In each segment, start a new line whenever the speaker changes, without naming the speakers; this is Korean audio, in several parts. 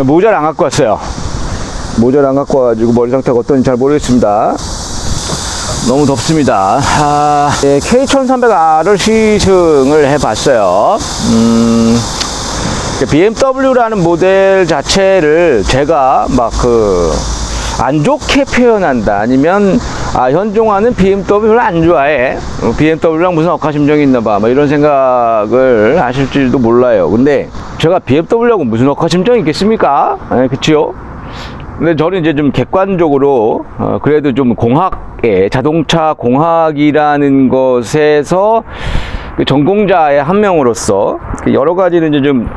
모자를 안 갖고 왔어요. 모자를 안 갖고 와가지고 머리 상태가 어떤지 잘 모르겠습니다. 너무 덥습니다. 네, K1300R을 시승을 해봤어요. BMW라는 모델 자체를 제가 막 안 좋게 표현한다, 아니면 현종아는 BMW 별로 안 좋아해, BMW랑 무슨 억하심정이 있나봐, 뭐 이런 생각을 하실지도 몰라요. 근데 제가 BMW하고 무슨 억하심정이 있겠습니까? 그치요? 근데 저는 이제 좀 객관적으로 그래도 좀 자동차 공학이라는 것에서 전공자의 한 명으로서 여러 가지를 이제 좀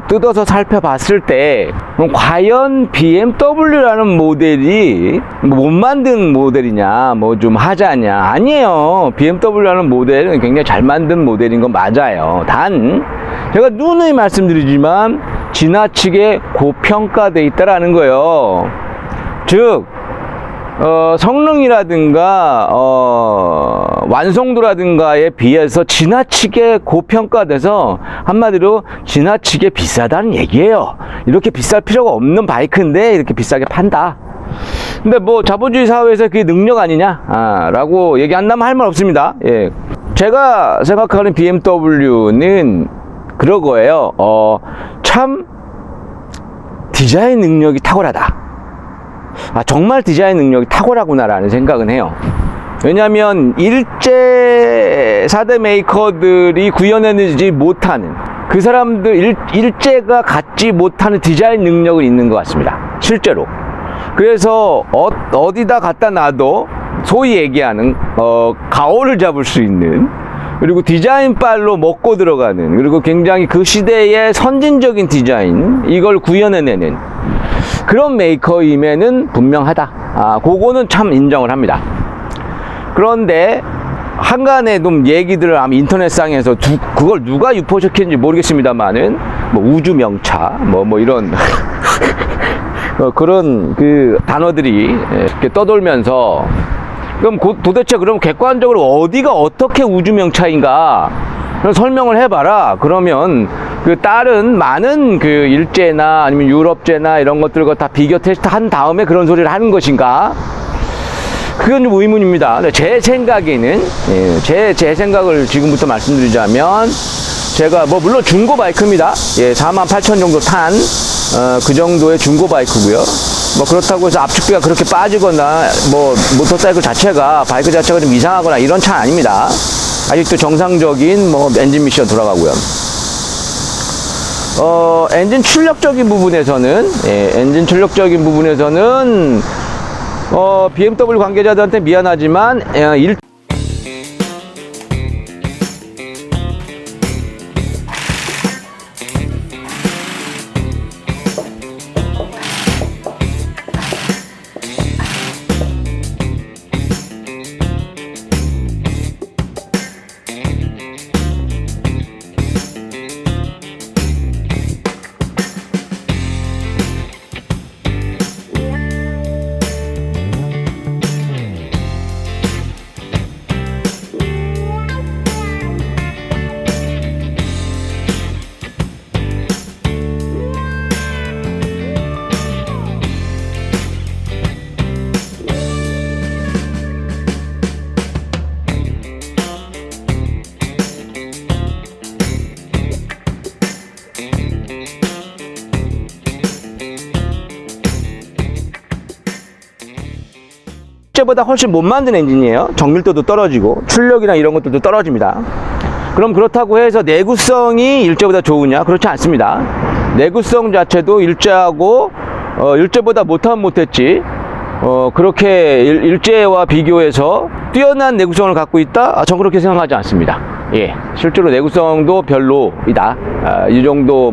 뜯어서 살펴봤을 때, 과연 BMW라는 모델이 못 만든 모델이냐, 뭐 좀 하자냐? 아니에요. BMW라는 모델은 굉장히 잘 만든 모델인 건 맞아요. 단 제가 누누이 말씀드리지만 지나치게 고평가되어 있다라는 거예요. 즉 성능이라든가 완성도라든가에 비해서 지나치게 고평가돼서, 한마디로 지나치게 비싸다는 얘기예요. 이렇게 비쌀 필요가 없는 바이크인데 이렇게 비싸게 판다. 근데 뭐 자본주의 사회에서 그게 능력 아니냐 라고 얘기한다면 할 말 없습니다. 예. 제가 생각하는 BMW는 그런 거예요. 참 디자인 능력이 탁월하다. 정말 디자인 능력이 탁월하구나라는 생각은 해요. 왜냐하면 일제 4대 메이커들이 구현해내지 못하는, 그 사람들 일제가 갖지 못하는 디자인 능력은 있는 것 같습니다, 실제로. 그래서 어디다 갖다 놔도 소위 얘기하는 가오를 잡을 수 있는, 그리고 디자인빨로 먹고 들어가는, 그리고 굉장히 그 시대의 선진적인 디자인, 이걸 구현해내는 그런 메이커임에는 분명하다. 그거는 참 인정을 합니다. 그런데 한간에 좀 얘기들을 아마 인터넷상에서 그걸 누가 유포시켰는지 모르겠습니다만은, 뭐 우주명차 뭐 이런 그런 단어들이 이렇게 떠돌면서, 그럼 도대체 그럼 객관적으로 어디가 어떻게 우주명차인가 설명을 해봐라. 그러면 다른 많은 일제나 아니면 유럽제나 이런 것들과 다 비교 테스트 한 다음에 그런 소리를 하는 것인가? 그건 좀 의문입니다. 제 생각에는, 제 생각을 지금부터 말씀드리자면, 제가 물론 중고 바이크입니다. 48,000 정도 탄 그 정도의 중고 바이크고요. 그렇다고 해서 압축비가 그렇게 빠지거나, 모터사이클 자체가, 바이크 자체가 좀 이상하거나 이런 차는 아닙니다. 아직도 정상적인 엔진 미션 돌아가고요. 엔진 출력적인 부분에서는, BMW 관계자들한테 미안하지만, 일제보다 훨씬 못 만든 엔진이에요. 정밀도도 떨어지고 출력이나 이런 것들도 떨어집니다. 그럼 그렇다고 해서 내구성이 일제보다 좋으냐? 그렇지 않습니다. 내구성 자체도 일제하고 일제보다 못했지, 그렇게 일제와 비교해서 뛰어난 내구성을 갖고 있다? 전 그렇게 생각하지 않습니다. 실제로 내구성도 별로이다. 이 정도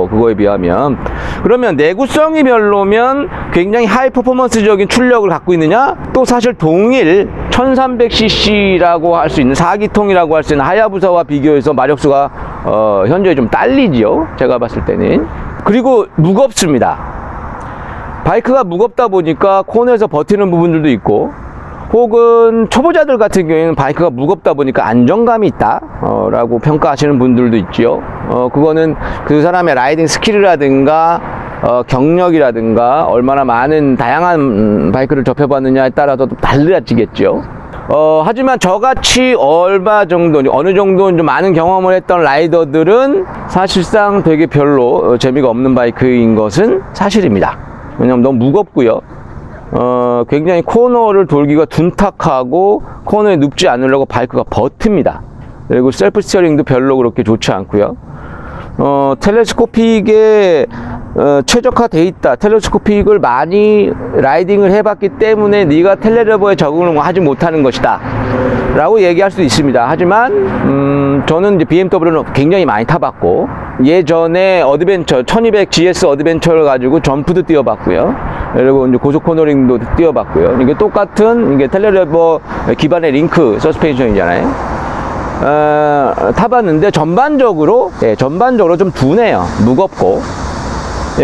그거에 비하면. 그러면 내구성이 별로면 굉장히 하이 퍼포먼스적인 출력을 갖고 있느냐? 또 사실 동일 1300cc라고 할 수 있는 4기통이라고 할 수 있는 하야부사와 비교해서 마력수가 현재 좀 딸리지요, 제가 봤을 때는. 그리고 무겁습니다. 바이크가 무겁다 보니까 코너에서 버티는 부분들도 있고, 혹은 초보자들 같은 경우에는 바이크가 무겁다 보니까 안정감이 있다 라고 평가하시는 분들도 있지요. 그거는 그 사람의 라이딩 스킬이라든가 경력이라든가 얼마나 많은 다양한 바이크를 접해봤느냐에 따라서 달라지겠죠. 하지만 저같이 얼마 정도, 어느 정도 좀 많은 경험을 했던 라이더들은 사실상 되게 별로 재미가 없는 바이크인 것은 사실입니다. 왜냐면 너무 무겁고요. 굉장히 코너를 돌기가 둔탁하고 코너에 눕지 않으려고 바이크가 버팁니다. 그리고 셀프 스티어링도 별로 그렇게 좋지 않고요. 텔레스코픽에 최적화되어 있다. 텔레스코픽을 많이 라이딩을 해봤기 때문에 네가 텔레러버에 적응을 하지 못하는 것이다 라고 얘기할 수도 있습니다. 하지만 저는 이제 BMW는 굉장히 많이 타봤고, 예전에 어드벤처 1200 GS 어드벤처를 가지고 점프도 뛰어봤고요. 그리고 이제 고속 코너링도 뛰어봤고요. 이게 똑같은 이게 텔레러버 기반의 링크 서스펜션이잖아요. 타봤는데 전반적으로 좀 둔해요. 무겁고.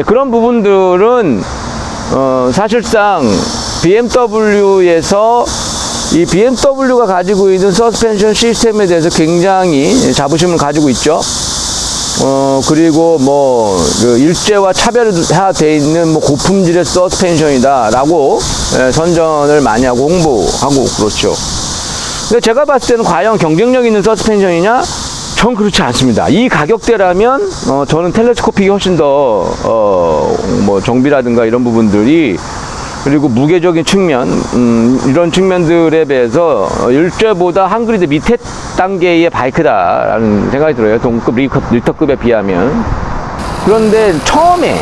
그런 부분들은 사실상 BMW에서 이 BMW가 가지고 있는 서스펜션 시스템에 대해서 굉장히 자부심을 가지고 있죠. 그리고 뭐 그 일제와 차별화되어 있는 뭐 고품질의 서스펜션이다 라고 선전을 많이 하고 홍보하고 그렇죠. 근데 제가 봤을 때는 과연 경쟁력 있는 서스펜션이냐? 전 그렇지 않습니다. 이 가격대라면 저는 텔레스코픽이 훨씬 더 뭐 정비라든가 이런 부분들이, 그리고 무게적인 측면, 이런 측면들에 비해서 일제보다 한 그리드 밑에 단계의 바이크다라는 생각이 들어요. 동급 리터급에 비하면. 그런데 처음에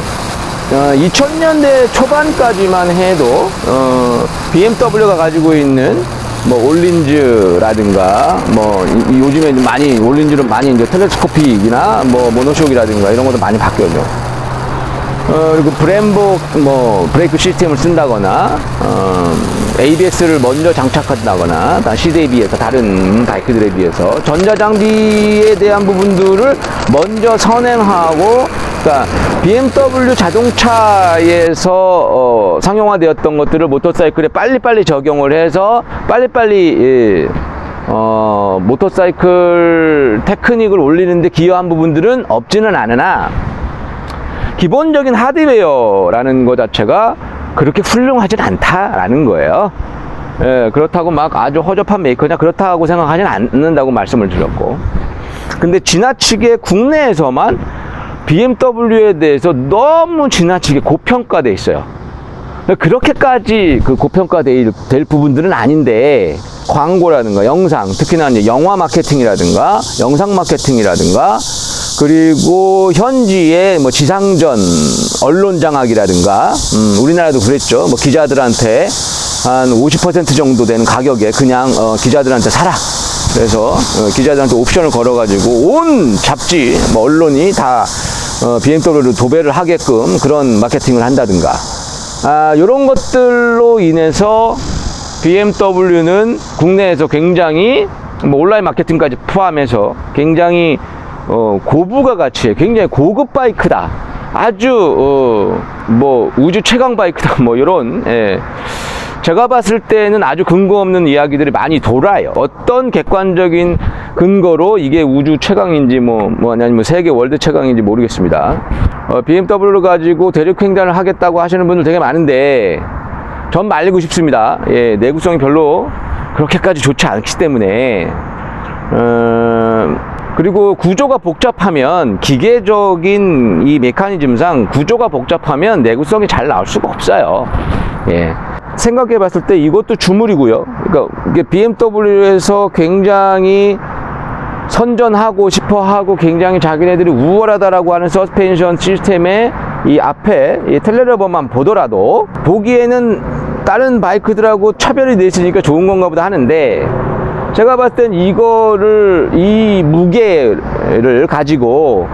2000년대 초반까지만 해도 BMW가 가지고 있는 뭐 올린즈라든가 뭐 요즘에 많이 올린즈는 많이 이제 텔레스코픽이나 뭐 모노쇼크라든가 이런 것도 많이 바뀌었죠. 그리고 브렘보 뭐 브레이크 시스템을 쓴다거나 ABS를 먼저 장착한다거나 C대에 비해서 다른 바이크들에 비해서 전자장비에 대한 부분들을 먼저 선행하고, 그러니까 BMW 자동차에서 상용화되었던 것들을 모터사이클에 빨리빨리 적용을 해서 빨리빨리 모터사이클 테크닉을 올리는데 기여한 부분들은 없지는 않으나, 기본적인 하드웨어라는 것 자체가 그렇게 훌륭하진 않다라는 거예요. 그렇다고 막 아주 허접한 메이커냐, 그렇다고 생각하진 않는다고 말씀을 드렸고, 근데 지나치게 국내에서만 BMW에 대해서 너무 지나치게 고평가돼 있어요. 그렇게까지 그 고평가될 부분들은 아닌데, 광고라든가 영상, 특히나 이제 영화 마케팅이라든가 영상 마케팅이라든가, 그리고 현지의 뭐 지상전 언론 장악이라든가, 우리나라도 그랬죠. 뭐 기자들한테 한 50% 정도 되는 가격에 그냥 기자들한테 사라. 그래서 기자들한테 옵션을 걸어가지고 온 잡지, 뭐 언론이 다 BMW를 도배를 하게끔 그런 마케팅을 한다든가, 이런 것들로 인해서 BMW는 국내에서 굉장히 뭐 온라인 마케팅까지 포함해서 굉장히 고부가 가치의 굉장히 고급 바이크다, 아주 뭐 우주 최강 바이크다, 뭐 이런, 제가 봤을 때는 아주 근거 없는 이야기들이 많이 돌아요. 어떤 객관적인 근거로 이게 우주 최강인지 아니면 세계 월드 최강인지 모르겠습니다. BMW를 가지고 대륙횡단을 하겠다고 하시는 분들 되게 많은데, 전 말리고 싶습니다. 내구성이 별로 그렇게까지 좋지 않기 때문에. 그리고 구조가 복잡하면, 기계적인 이 메커니즘상 구조가 복잡하면 내구성이 잘 나올 수가 없어요. 생각해 봤을 때 이것도 주물이고요. 그러니까 이게 BMW에서 굉장히 선전하고 싶어 하고 굉장히 자기네들이 우월하다라고 하는 서스펜션 시스템의 이 앞에 이 텔레러버만 보더라도 보기에는 다른 바이크들하고 차별이 돼 있으니까 좋은 건가 보다 하는데, 제가 봤을 땐 이거를, 이 무게를 가지고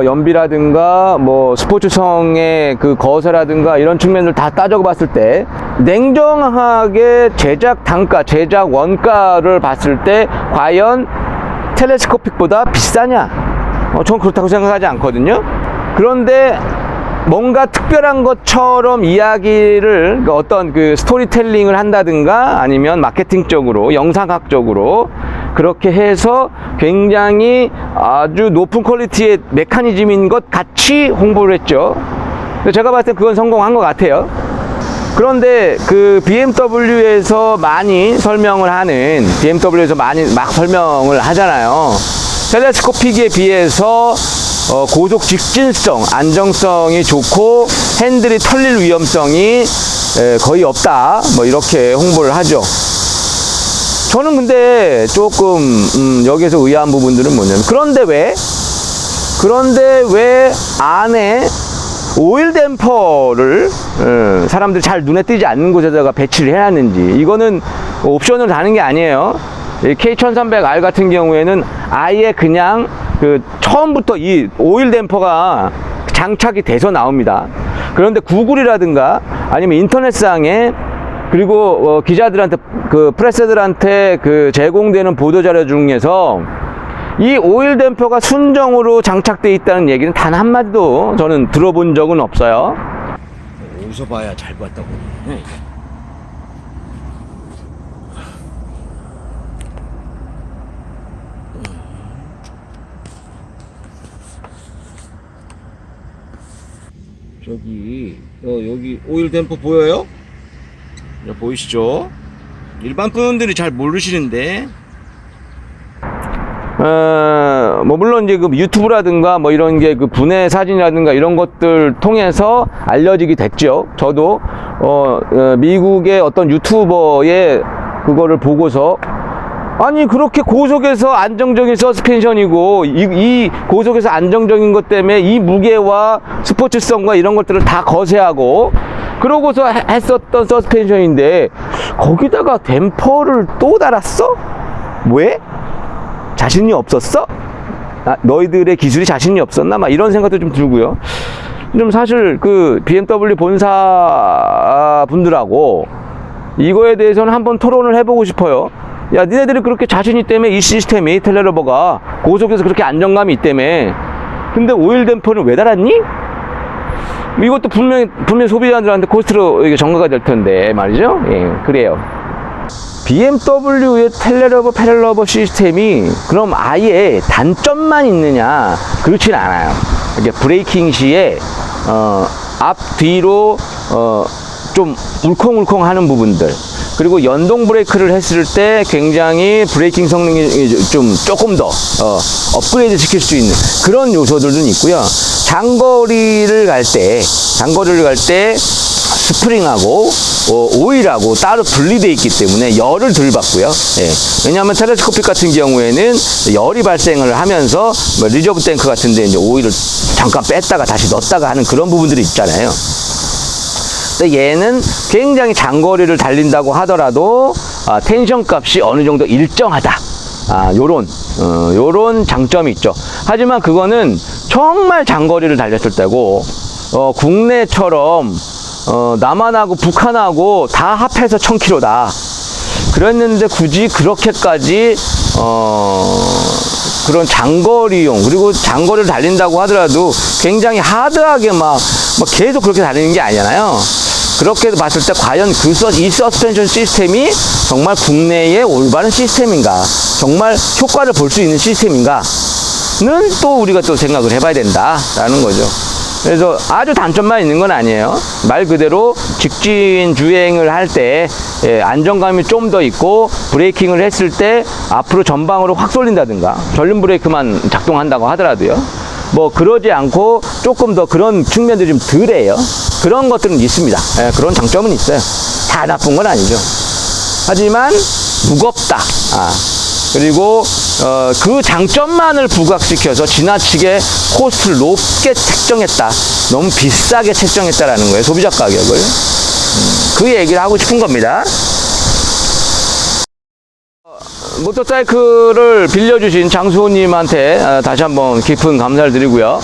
연비라든가 뭐 스포츠성의 그 거세라든가 이런 측면을 다 따져 봤을 때, 냉정하게 제작 단가, 제작 원가를 봤을 때 과연 텔레스코픽보다 비싸냐? 전 그렇다고 생각하지 않거든요. 그런데 뭔가 특별한 것처럼 이야기를, 그러니까 어떤 그 스토리텔링을 한다든가 아니면 마케팅적으로, 영상학적으로 그렇게 해서 굉장히 아주 높은 퀄리티의 메커니즘인 것 같이 홍보를 했죠. 근데 제가 봤을 때 그건 성공한 것 같아요. 그런데 그 BMW에서 많이 설명을 하는, BMW에서 많이 막 설명을 하잖아요. 텔레스코픽에 비해서 고속 직진성, 안정성이 좋고 핸들이 털릴 위험성이 거의 없다, 뭐 이렇게 홍보를 하죠. 저는 근데 조금 여기에서 의아한 부분들은 뭐냐면, 그런데 왜 안에 오일 댐퍼를 사람들이 잘 눈에 띄지 않는 곳에다가 배치를 해놨는지, 이거는 옵션을 다는 게 아니에요. K1300R 같은 경우에는 아예 그냥 처음부터 이 오일 댐퍼가 장착이 돼서 나옵니다. 그런데 구글이라든가 아니면 인터넷상에, 그리고 기자들한테, 프레스들한테 제공되는 보도자료 중에서 이 오일 댐퍼가 순정으로 장착되어 있다는 얘기는 단 한마디도 저는 들어본 적은 없어요. 어디서 봐야 잘 봤다고. 저기 여기 오일 댐퍼 보여요? 보이시죠? 일반 분들이 잘 모르시는데, 뭐 물론 이제 유튜브라든가 뭐 이런 게 분해 사진이라든가 이런 것들 통해서 알려지게 됐죠. 저도 미국의 어떤 유튜버의 그거를 보고서, 아니 그렇게 고속에서 안정적인 서스펜션이고 이 고속에서 안정적인 것 때문에 이 무게와 스포츠성과 이런 것들을 다 거세하고 그러고서 했었던 서스펜션인데 거기다가 댐퍼를 또 달았어? 왜? 자신이 없었어? 너희들의 기술이 자신이 없었나? 막 이런 생각도 좀 들고요. 좀 사실 BMW 본사 분들하고 이거에 대해서는 한번 토론을 해보고 싶어요. 야, 니네들이 그렇게 자신이 때문에 이 시스템이, 텔레러버가 고속에서 그렇게 안정감이 있다며, 근데 오일 댐퍼는 왜 달았니? 이것도 분명히 소비자들한테 코스트로 이게 전가가 될 텐데 말이죠. 예, 그래요. BMW의 텔레러버, 패럴러버 시스템이 그럼 아예 단점만 있느냐? 그렇진 않아요. 이게 브레이킹 시에 앞 뒤로 좀 울컹울컹 하는 부분들, 그리고 연동 브레이크를 했을 때 굉장히 브레이킹 성능이 조금 더 업그레이드 시킬 수 있는 그런 요소들도 있고요. 장거리를 갈 때 스프링하고 오일하고 따로 분리되어 있기 때문에 열을 덜 받고요. 예. 왜냐하면 텔레스코픽 같은 경우에는 열이 발생을 하면서 뭐 리저브 탱크 같은 데 이제 오일을 잠깐 뺐다가 다시 넣었다가 하는 그런 부분들이 있잖아요. 근데 얘는 굉장히 장거리를 달린다고 하더라도 텐션 값이 어느 정도 일정하다. 요런 장점이 있죠. 하지만 그거는 정말 장거리를 달렸을 때고, 국내처럼 남한하고 북한하고 다 합해서 1000km다. 그랬는데 굳이 그렇게까지 그런 장거리용, 그리고 장거리를 달린다고 하더라도 굉장히 하드하게 막 계속 그렇게 달리는 게 아니잖아요. 그렇게 봤을 때 과연 이 서스펜션 시스템이 정말 국내의 올바른 시스템인가, 정말 효과를 볼 수 있는 시스템인가는 또 우리가 또 생각을 해봐야 된다라는 거죠. 그래서 아주 단점만 있는 건 아니에요. 말 그대로 직진 주행을 할 때 안정감이 좀 더 있고, 브레이킹을 했을 때 앞으로 전방으로 확 쏠린다든가, 전륜 브레이크만 작동한다고 하더라도요, 뭐 그러지 않고 조금 더 그런 측면들이 좀 덜해요. 그런 것들은 있습니다. 그런 장점은 있어요. 다 나쁜 건 아니죠. 하지만 무겁다. 그리고 그 장점만을 부각시켜서 지나치게 코스트를 높게 책정했다, 너무 비싸게 책정했다라는 거예요, 소비자 가격을. 그 얘기를 하고 싶은 겁니다. 모터사이클을 빌려주신 장수호님한테 다시 한번 깊은 감사를 드리고요.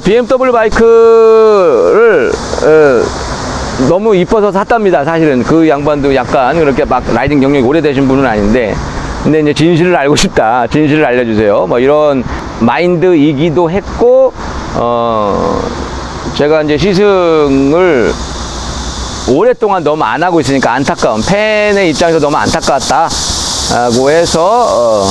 BMW 바이크를 너무 이뻐서 샀답니다. 사실은 그 양반도 약간 그렇게 막 라이딩 경력이 오래되신 분은 아닌데, 근데 이제 진실을 알고 싶다, 진실을 알려주세요, 뭐 이런 마인드이기도 했고, 제가 이제 시승을 오랫동안 너무 안 하고 있으니까 안타까운, 팬의 입장에서 너무 안타까웠다고 해서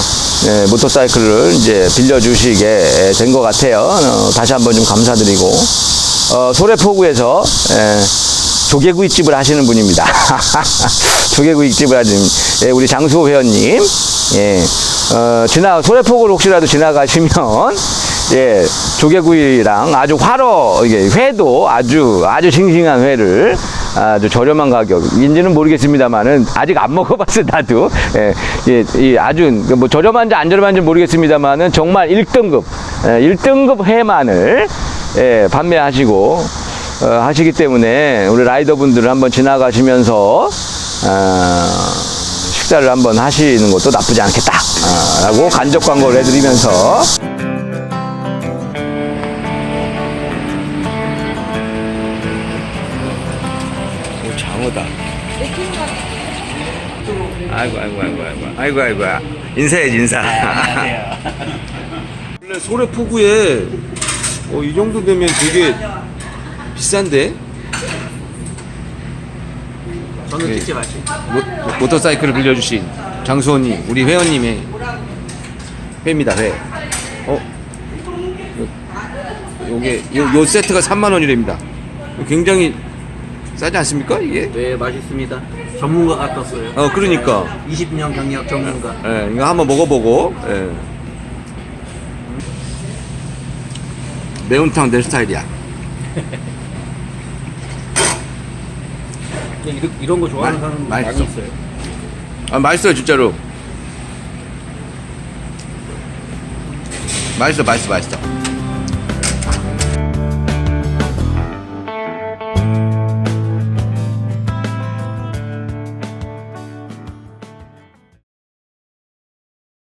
모터사이클을 이제 빌려주시게 된 것 같아요. 다시 한번 좀 감사드리고, 소래포구에서 조개구이집을 하시는 분입니다. 조개구이집을 하시는 우리 장수호 회원님. 예. 소래포구를 혹시라도 지나가시면 조개구이랑 아주 이게 회도 아주 싱싱한 회를 아주 저렴한 가격인지는 모르겠습니다만은 아직 안 먹어봤어요 나도. 아주 뭐 저렴한지 안 저렴한지 모르겠습니다만은 정말 1등급 회만을 판매하시고 하시기 때문에 우리 라이더분들은 한번 지나가시면서 식사를 한번 하시는 것도 나쁘지 않겠다 라고 간접 광고를 해드리면서 장어다. 아이고 인사해야지 인사.
원래 소래포구에 이 정도 되면 되게 비싼데?
저는 찍지 마시.
모터사이클을 빌려주신 장수호님, 우리 회원님의 회입니다. 회. 요 세트가 30,000원이랍니다. 굉장히 싸지 않습니까 이게?
네, 맛있습니다. 전문가가 떴어요.
그러니까.
20년 경력 전문가.
이거 한번 먹어보고. 매운탕 내 스타일이야.
이런 거 좋아하는 사람 많이
맛있어.
있어요.
맛있어요 진짜로. 맛있어.